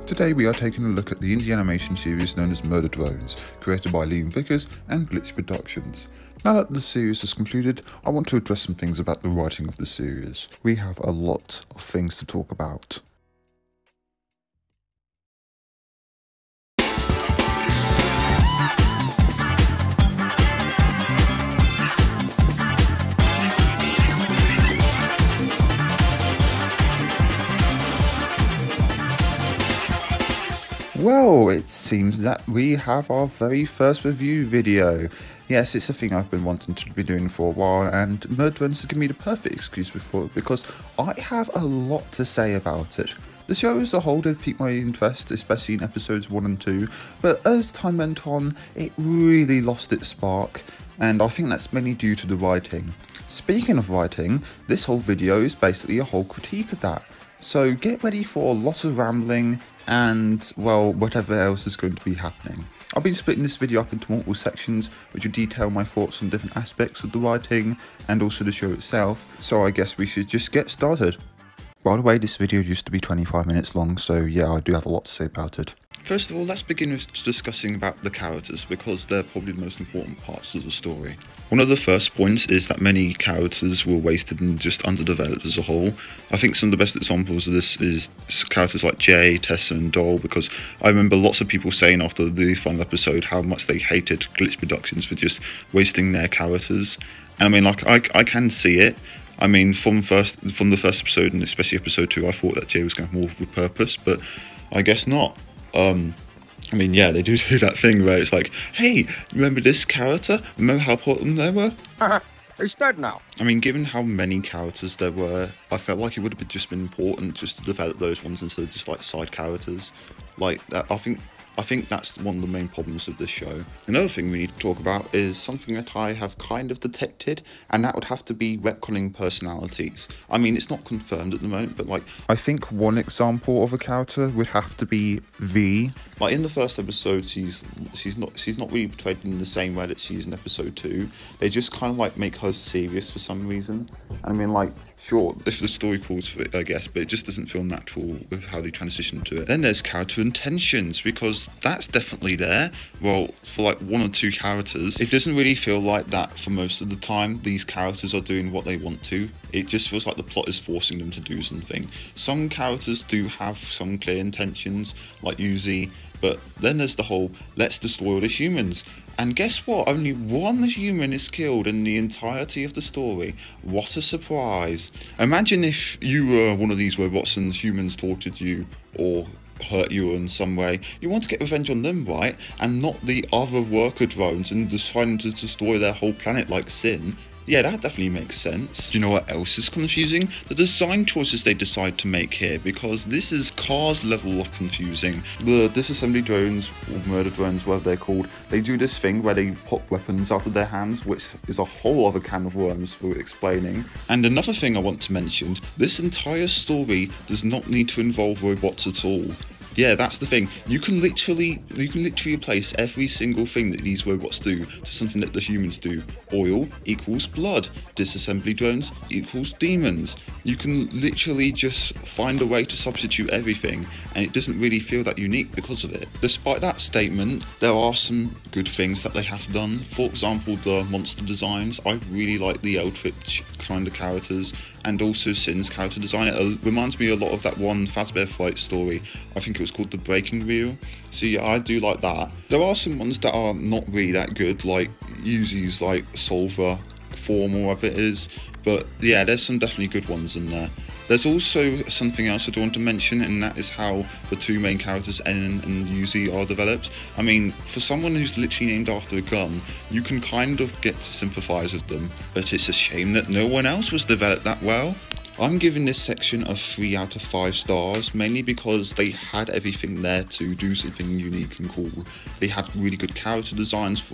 Today we are taking a look at the indie animation series known as Murder Drones, created by Liam Vickers and Glitch Productions. Now that the series is concluded, I want to address some things about the writing of the series. We have a lot of things to talk about. Well, it seems that we have our very first review video. Yes, it's a thing I've been wanting to be doing for a while, and Murder Drones has given me the perfect excuse for it because I have a lot to say about it. The show as a whole did pique my interest, especially in episodes 1 and 2, but as time went on, it really lost its spark, and I think that's mainly due to the writing. Speaking of writing, this whole video is basically a whole critique of that. So get ready for a lot of rambling and, well, whatever else is going to be happening. I've been splitting this video up into multiple sections which will detail my thoughts on different aspects of the writing and also the show itself, so I guess we should just get started. By the way, this video used to be 25 minutes long, so yeah, I do have a lot to say about it. First of all, let's begin with discussing about the characters, because they're probably the most important parts of the story. One of the first points is that many characters were wasted and just underdeveloped as a whole. I think some of the best examples of this is characters like Jay, Tessa and Doll, because I remember lots of people saying after the final episode how much they hated Glitch Productions for just wasting their characters. And I mean, like, I can see it. I mean, from the first episode, and especially episode 2, I thought that Jay was going to have more of a purpose, but I guess not. I mean, yeah, they do that thing where it's like, hey, remember this character? Remember how important they were? He's dead now. I mean, given how many characters there were, I felt like it would have just been important just to develop those ones instead of just like side characters. Like that, I think that's one of the main problems of this show. Another thing we need to talk about is something that I have kind of detected, and that would have to be retconning personalities. I mean, it's not confirmed at the moment, but like, I think one example of a character would have to be V. Like in the first episode, she's not really portrayed in the same way that she is in episode 2. They just kind of like make her serious for some reason. I mean, like, sure, if the story calls for it, I guess, but it just doesn't feel natural with how they transition to it. Then there's character intentions, because that's definitely there. Well, for like 1 or 2 characters, it doesn't really feel like that for most of the time. These characters are doing what they want to. It just feels like the plot is forcing them to do something. Some characters do have some clear intentions, like Yuzi, but then there's the whole, let's destroy all the humans. And guess what? Only one human is killed in the entirety of the story. What a surprise. Imagine if you were one of these robots and humans tortured you or hurt you in some way. You want to get revenge on them, right? And not the other worker drones and just trying to destroy their whole planet like Sin. Yeah, that definitely makes sense. You know what else is confusing? The design choices they decide to make here, because this is Cars level of confusing. The disassembly drones, or murder drones, whatever they're called, they do this thing where they pop weapons out of their hands, which is a whole other can of worms for explaining. And another thing I want to mention, this entire story does not need to involve robots at all. Yeah, that's the thing. You can literally replace every single thing that these robots do to something that the humans do. Oil equals blood. Disassembly drones equals demons. You can literally just find a way to substitute everything, and it doesn't really feel that unique because of it. Despite that statement, there are some good things that they have done. For example, the monster designs. I really like the Eldritch kind of characters, and also Sin's character design. It reminds me a lot of that one Fazbear Flight story. I think it was called The Breaking Wheel. So yeah, I do like that. There are some ones that are not really that good, like Yuzi's like Solver form or whatever it is. But yeah, there's some definitely good ones in there. There's also something else I do want to mention, and that is how the 2 main characters, N and Yuzi, are developed. I mean, for someone who's literally named after a gun, you can kind of get to sympathise with them, but it's a shame that no one else was developed that well. I'm giving this section a 3 out of 5 stars, mainly because they had everything there to do something unique and cool. They had really good character designs,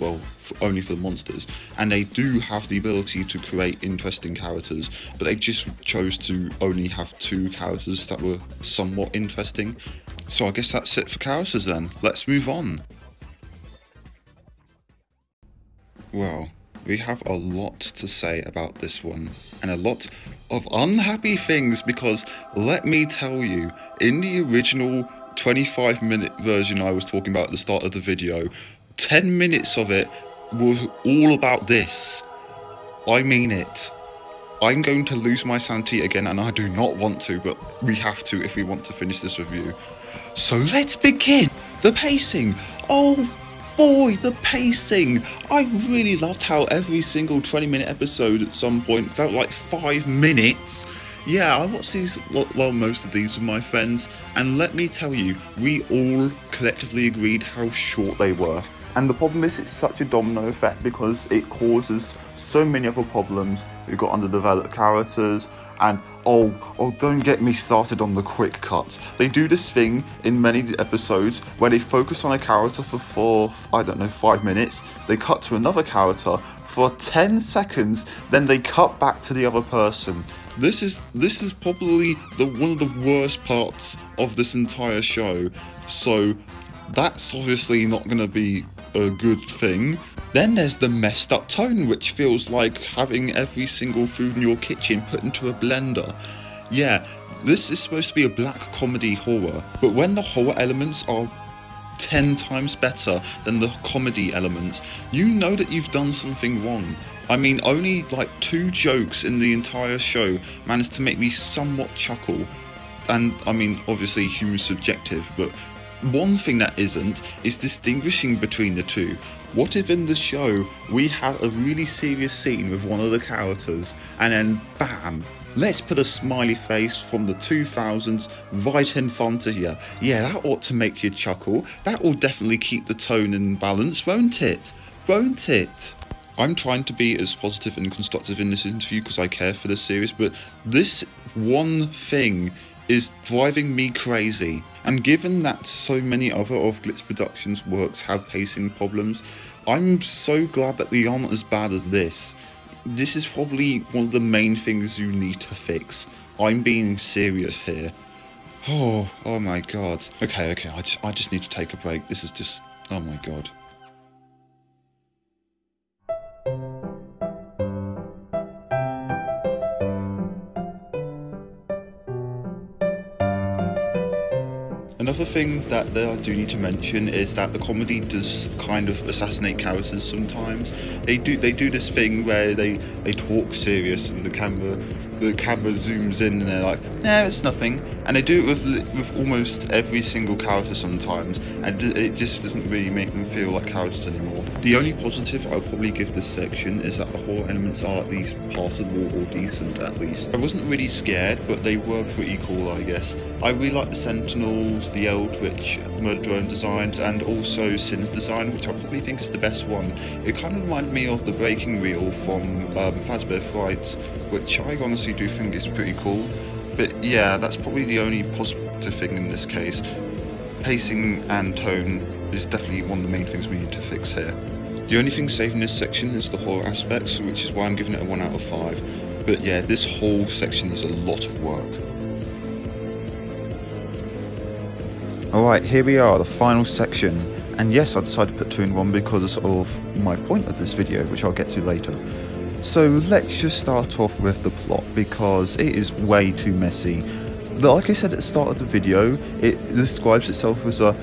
only for the monsters, and they do have the ability to create interesting characters, but they just chose to only have 2 characters that were somewhat interesting. So I guess that's it for characters then. Let's move on. Well, we have a lot to say about this one, and a lot of unhappy things, because let me tell you, in the original 25-minute version I was talking about at the start of the video, 10 minutes of it was all about this. I mean it. I'm going to lose my sanity again, and I do not want to, but we have to if we want to finish this review. So let's begin. The pacing. Oh boy, the pacing. I really loved how every single 20-minute episode at some point felt like 5 minutes. Yeah, I watched these, well, most of these with my friends, and let me tell you, we all collectively agreed how short they were. And the problem is, it's such a domino effect because it causes so many other problems. We've got underdeveloped characters, and oh, don't get me started on the quick cuts. They do this thing in many episodes where they focus on a character for 5 minutes, they cut to another character for 10 seconds, then they cut back to the other person. This is probably one of the worst parts of this entire show, so that's obviously not going to be a good thing. Then there's the messed up tone, which feels like having every single food in your kitchen put into a blender. Yeah, this is supposed to be a black comedy horror, but when the horror elements are 10 times better than the comedy elements, you know that you've done something wrong. I mean, only like 2 jokes in the entire show managed to make me somewhat chuckle. And I mean, obviously humor's subjective, but one thing that isn't is distinguishing between the two. What if in the show we had a really serious scene with one of the characters, and then bam, let's put a smiley face from the 2000s right in front of you. Yeah, that ought to make you chuckle. That will definitely keep the tone in balance, won't it? Won't it? I'm trying to be as positive and constructive in this interview because I care for this series, but this one thing is driving me crazy. And given that so many other of Glitz Productions' works have pacing problems, I'm so glad that they aren't as bad as this. This is probably one of the main things you need to fix. I'm being serious here. Oh my god. Okay, I just need to take a break. This is just, oh my god. Another thing that I do need to mention is that the comedy does kind of assassinate characters sometimes. They do this thing where they talk serious and the camera zooms in and they're like, nah, it's nothing. And they do it with almost every single character sometimes, and it just doesn't really make them feel like characters anymore. The only positive I'll probably give this section is that the horror elements are at least passable or decent at least. I wasn't really scared, but they were pretty cool, I guess. I really like the Sentinels, the Eldritch Murder Drone designs, and also Sin's design, which I probably think is the best one. It kind of reminded me of the breaking reel from Fazbear Frights, which I honestly do think is pretty cool. But yeah, that's probably the only positive thing in this case. Pacing and tone is definitely one of the main things we need to fix here. The only thing saving this section is the horror aspects, which is why I'm giving it a 1 out of 5. But yeah, this whole section is a lot of work. Alright, here we are, the final section. And yes, I decided to put 2 in 1 because of my point of this video, which I'll get to later. So let's just start off with the plot, because it is way too messy. Like I said at the start of the video, it describes itself as a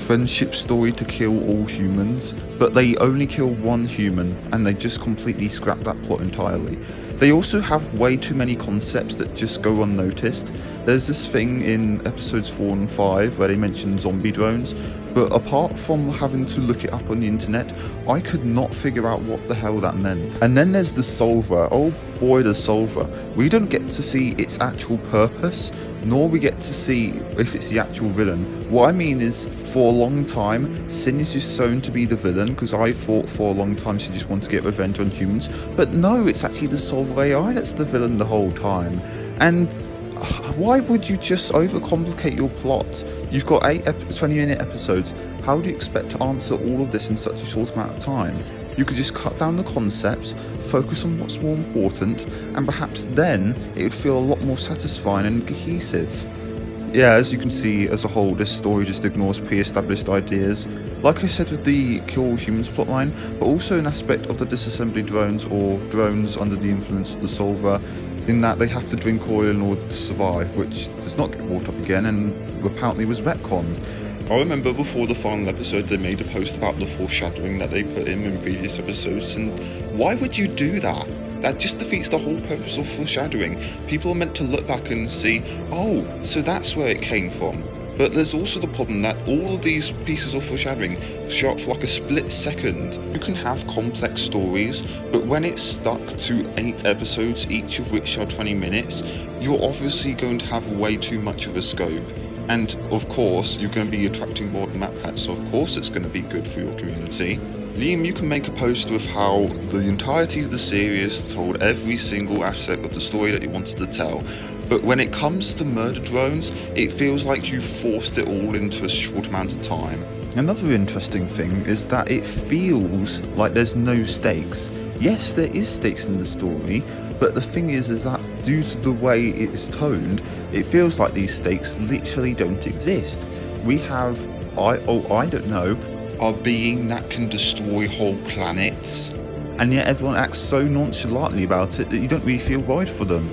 friendship story to kill all humans, but they only kill one human, and they just completely scrap that plot entirely. They also have way too many concepts that just go unnoticed. There's this thing in episodes 4 and 5 where they mention zombie drones, but apart from having to look it up on the internet, I could not figure out what the hell that meant. And then there's the Solver. Oh boy, the Solver. We don't get to see its actual purpose, nor we get to see if it's the actual villain. What I mean is, for a long time, Sin is just shown to be the villain, because I thought for a long time she just wanted to get revenge on humans, but no, it's actually the Solver AI that's the villain the whole time. And why would you just overcomplicate your plot? You've got 8 20-minute episodes. How do you expect to answer all of this in such a short amount of time? You could just cut down the concepts, focus on what's more important, and perhaps then it would feel a lot more satisfying and cohesive. Yeah, as you can see, as a whole, this story just ignores pre-established ideas. Like I said with the kill humans plotline, but also an aspect of the disassembly drones, or drones under the influence of the Solver. in that they have to drink oil in order to survive, which does not get brought up again and apparently was retconned. I remember before the final episode they made a post about the foreshadowing that they put in previous episodes, and why would you do that? That just defeats the whole purpose of foreshadowing. People are meant to look back and see, oh, so that's where it came from. But there's also the problem that all of these pieces of foreshadowing show up for like a split second. You can have complex stories, but when it's stuck to 8 episodes, each of which are 20 minutes, you're obviously going to have way too much of a scope. And of course, you're going to be attracting more map packs, so of course it's going to be good for your community. Liam, you can make a post with how the entirety of the series told every single aspect of the story that you wanted to tell. But when it comes to murder drones, it feels like you forced it all into a short amount of time. Another interesting thing is that it feels like there's no stakes. Yes, there is stakes in the story, but the thing is that due to the way it is toned, it feels like these stakes literally don't exist. We have, I don't know, a being that can destroy whole planets, and yet everyone acts so nonchalantly about it that you don't really feel worried for them.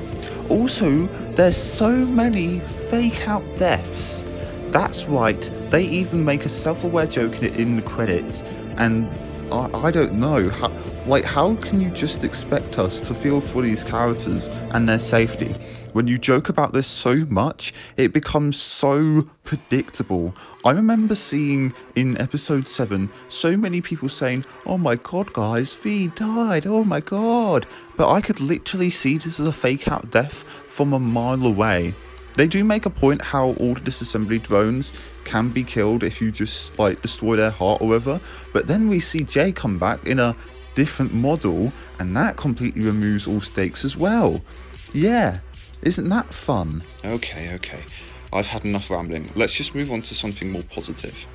Also, there's so many fake out deaths. That's right, they even make a self-aware joke in the credits, and I don't know, how can you just expect us to feel for these characters and their safety? When you joke about this so much, it becomes so predictable. I remember seeing in episode 7 so many people saying, oh my god guys, V died, oh my god. But I could literally see this as a fake out death from a mile away. They do make a point how all the disassembly drones can be killed if you just like destroy their heart or whatever, but then we see Jay come back in a different model and that completely removes all stakes as well. Yeah. Isn't that fun? Okay. I've had enough rambling. Let's just move on to something more positive.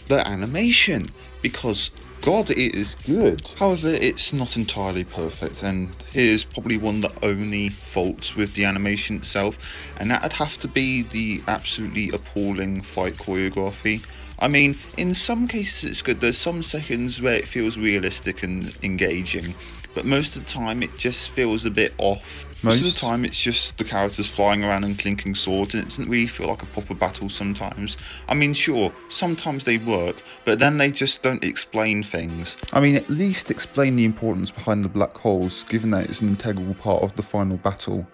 The animation, because God, it is good. However, it's not entirely perfect, and here's probably one of the only faults with the animation itself, and that'd have to be the absolutely appalling fight choreography. I mean, in some cases it's good. There's some seconds where it feels realistic and engaging, but most of the time it just feels a bit off. Most of the time it's just the characters flying around and clinking swords, and it doesn't really feel like a proper battle sometimes. I mean, sure, sometimes they work, but then they just don't explain things. I mean, at least explain the importance behind the black holes, given that it's an integral part of the final battle.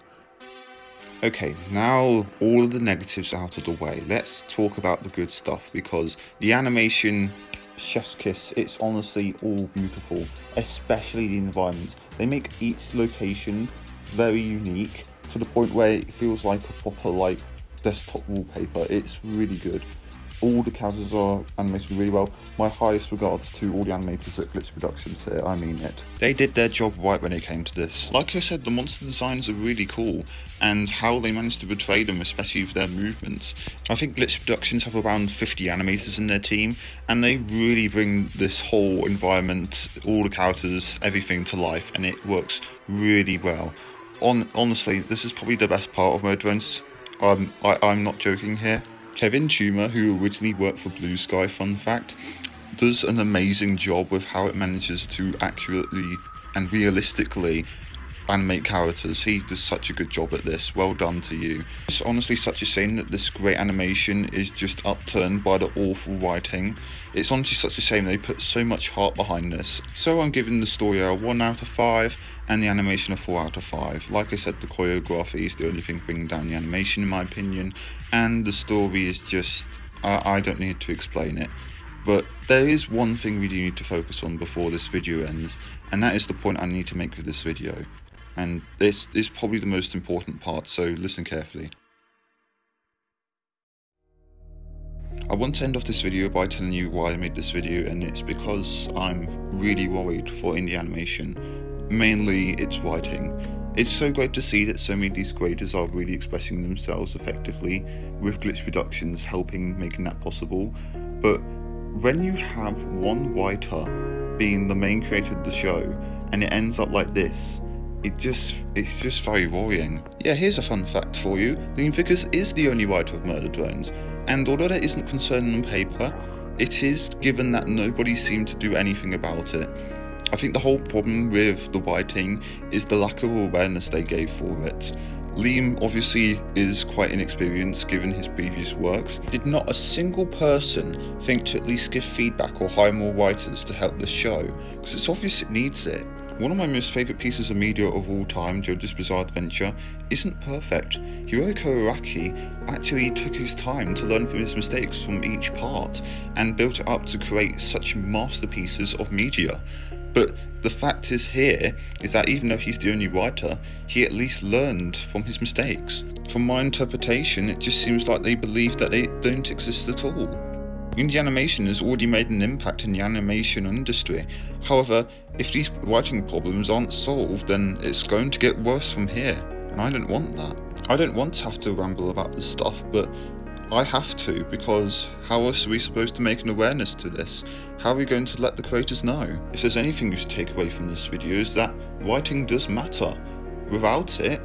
Okay, now all of the negatives out of the way, let's talk about the good stuff, because the animation, chef's kiss, it's honestly all beautiful, especially the environments. They make each location very unique to the point where it feels like a proper like desktop wallpaper. It's really good. All the characters are animated really well. My highest regards to all the animators at Glitch Productions here, I mean it. They did their job right when it came to this. Like I said, the monster designs are really cool, and how they managed to portray them, especially with their movements. I think Glitch Productions have around 50 animators in their team, and they really bring this whole environment, all the characters, everything to life, and it works really well. Honestly, this is probably the best part of Murder Drones. I'm not joking here. Kevin Tuma, who originally worked for Blue Sky, fun fact, does an amazing job with how it manages to accurately and realistically animate characters. He does such a good job at this. Well done to you. It's honestly such a shame that this great animation is just upturned by the awful writing. It's honestly such a shame they put so much heart behind this. So I'm giving the story a 1 out of 5 and the animation a 4 out of 5. Like I said, the choreography is the only thing bringing down the animation in my opinion, and the story is just, I don't need to explain it. But there is one thing we do need to focus on before this video ends, and that is the point I need to make with this video. And this is probably the most important part, so listen carefully. I want to end off this video by telling you why I made this video, and it's because I'm really worried for indie animation. Mainly its writing. It's so great to see that so many of these creators are really expressing themselves effectively, with Glitch Productions helping making that possible, but when you have one writer being the main creator of the show and it ends up like this, it's just very worrying. Yeah, here's a fun fact for you. Liam Vickers is the only writer of Murder Drones, and although that isn't concern on paper, it is, given that nobody seemed to do anything about it. I think the whole problem with the writing is the lack of awareness they gave for it. Liam obviously is quite inexperienced given his previous works. Did not a single person think to at least give feedback or hire more writers to help the show? Because it's obvious it needs it. One of my most favourite pieces of media of all time, JoJo's Bizarre Adventure, isn't perfect. Hiroki Araki actually took his time to learn from his mistakes from each part and built it up to create such masterpieces of media. But the fact is here is that even though he's the only writer, he at least learned from his mistakes. From my interpretation, it just seems like they believe that they don't exist at all. Indie animation has already made an impact in the animation industry. However, if these writing problems aren't solved, then it's going to get worse from here, and I don't want that. I don't want to have to ramble about this stuff, but I have to, because how else are we supposed to make an awareness to this? How are we going to let the creators know? If there's anything you should take away from this video, is that writing does matter. Without it,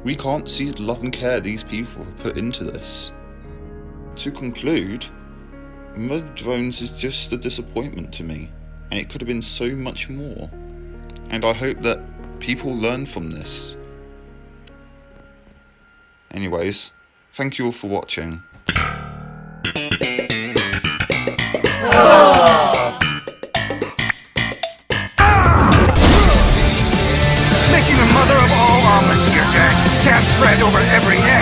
we can't see the love and care these people have put into this. To conclude, Mud Drones is just a disappointment to me, and it could have been so much more. And I hope that people learn from this. Anyways, thank you all for watching. Making the mother of all omelets here, Jack. Can't spread over every egg.